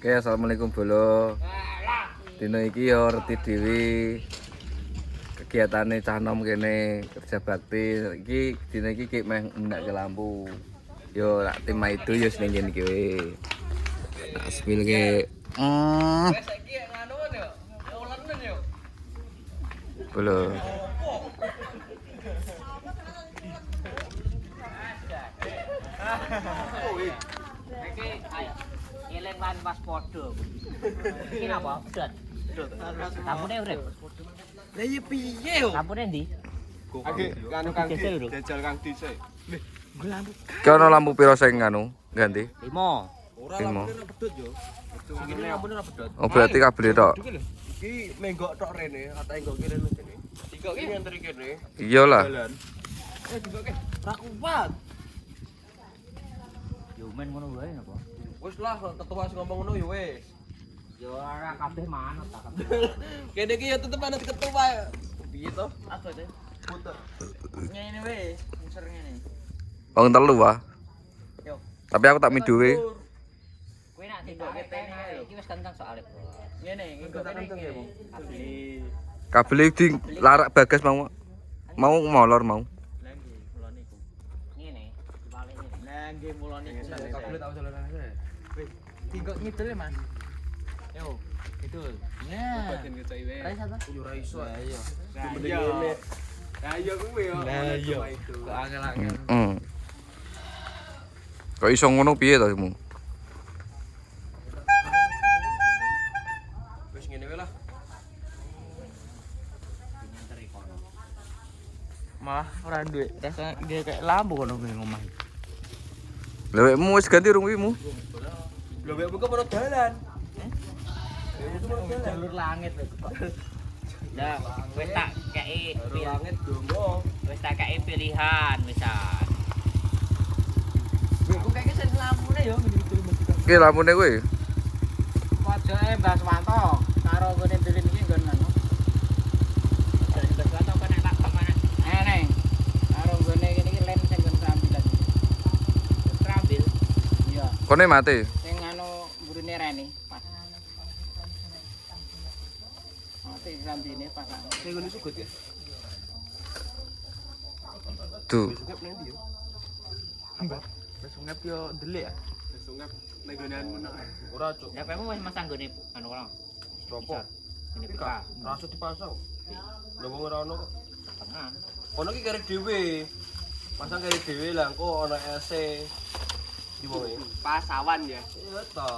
Oke, assalamualaikum bolo. Dino iki yo reti dhewe kegiatane cah nom kene kerja bakti. Iki dino iki ki meh ndak ke lampu. Yo nak tim itu yo ning kene iki we. Tak spill ke. Wes saiki nganu yo. Ulenen yo. Bolo. Iki ayo. Eling lan pas podo. Iki napa? Pedot. Tampune urip. Lah iya piye yo? Tampune ndi? Anu Kang jajal Kang dhisik. Ki ono lampu piro sing anu ganti? 5. Ora Limo. lampune pedhot yo. Iki lampune ora pedhot. Oh berarti kabel tok. Iki menggok tok rene, ata enggok kene kene. Enggok iki ngenteri kene. Iyalah. Jalan. Enggok ke. Ra kuat. Yo men ngono wae napa? Wis lah ketua sing ngomong ngono yo wis. Yo ora kabeh manut ta kabeh. Kene iki ya tetep manut ketua. Piye to? Apa teh? Puter. Ngene wis, muser ngene. Wong telu wah. Yo. Tapi aku tak miduwe. Kowe nak tindak kene iki wis kenceng soalé. Ngene, enggok kenceng ya, Bu. Kabel iki larak bagas mau molor mau. Lah nggih, kula niku. Ngene, dibalik ngene. Lah nggih kula niku. Kabel tak jalan aja. Wis, tinggal ngidul ya, Mas. Yo, ngidul. Nah. Bagian kita iwe. Ra iso ta? Yo ra iso. Lah iya. Lah iya. Lah iya kuwi yo. Lah iya. Kok angel-angel. Kok iso ngono piye to kamu? Wis ngene wae lah. Nyenteri kono. Malah ora duwe rasa dia kayak lampu kono kuwi ngomah. Lewekmu wis ganti rungwimu? Lho mek buka menurut jalan. Jalur langit kok. Lah, wis tak kei Langit dongo. wis tak kei pilihan misal. Kok kayak sen lampune yo ngene Ki lampune kuwi. Pojoke Mbah Suwanto karo gone Delin iki nggon anu. Dari Mbah Suwanto kok nek tak kemana? Neng. Karo gone kene iki lem sing nggon kerambilan. Kerambil. Iya, Kone mate. sing anu mburine rene pas. Mati rambine pas. Sing ngene sugut ya. Tuh. Sungep nang ndi yo? Wis sungep yo ndelik ya. Wis sungep ning gonean meneng. Ora, Cuk. Lah kamu wis masang gone anu ora? Sopo? Ini Iki pika. rasa dipasang. Lho wong ora ono kok. Tengah. Ono ki kare dhewe. Pasang kare dhewe lah engko ono ese. Di wong e. Pasawan ya. Iya to.